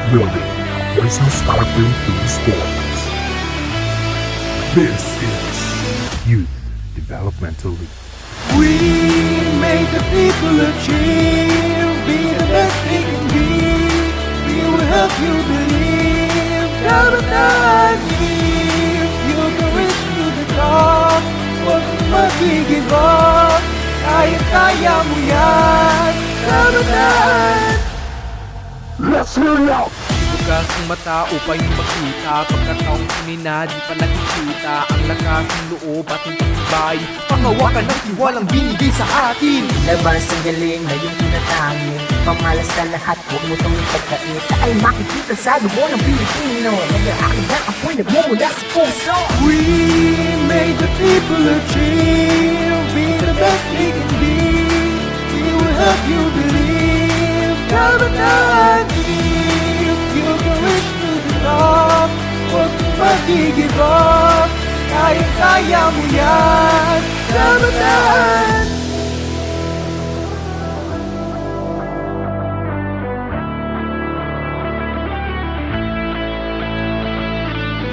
building a personal starfield through the storms. This is Youth Developmental League. We make the people achieve, be the best they can be. We will help you believe, never not if you can reach to the top. Huwag mag-give up, kaya mo yan, never not. Let's hear it out! Bukas ng mata upay makita, pagkataong sinina di pa nakikita. Ang lakas ng loob at ang pagtibay, pangawakan ng tiwalang binigay sa atin. Labas ang galing na yung tinatangin, pamalas sa lahat, huwag mo itong ipagkait. Ay makikita sa dugo ng Pilipino, nag-aakit na apoy nagmumula sa puso. We made the people achieve, be the best they can be. We will help you believe, never not if you can reach to the top. Huwag mag-give up, kaya mo yan, never not.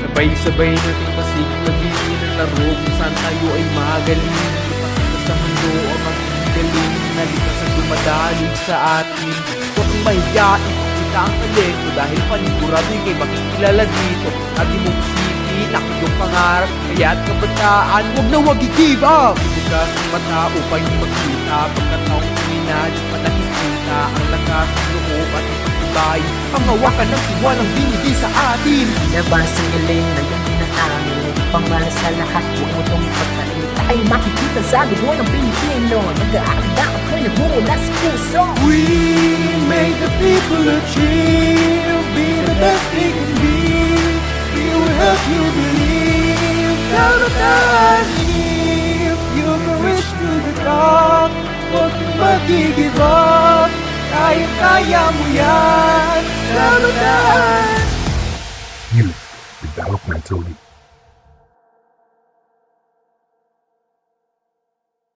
Sabay-sabay natin pasiglabihin ang laro kung saan tayo ay magaling. Ipakita sa mundo ang magagaling na likas ang dumadalig sa atin. Huwag kang mahiyain, ipakita ang talento dahil panigurado kay makikilala dito. At imong city, iyong pangarap, kaya't kabataan, huwag na huwag i-give up. Bukas ang mata upay magkita, pagkataong kumina, di pa nakikita. Ang lakas ng loob at ang pagtibay, pangawakan ng tiwalang binigay sa atin. Labas ang galing na yung tinatangin, pamalas sa lahat, huwag mo itong ipagkait. Ay makikita sa dugo ng Pilipino, nag-aakit na apoy nagmumula sa puso. We make the people achieve, be the best they can be. We will help you believe, never not if you can reach to the top. Huwag kang mag-give up, kaya mo yan, never not. Youth Developmental League.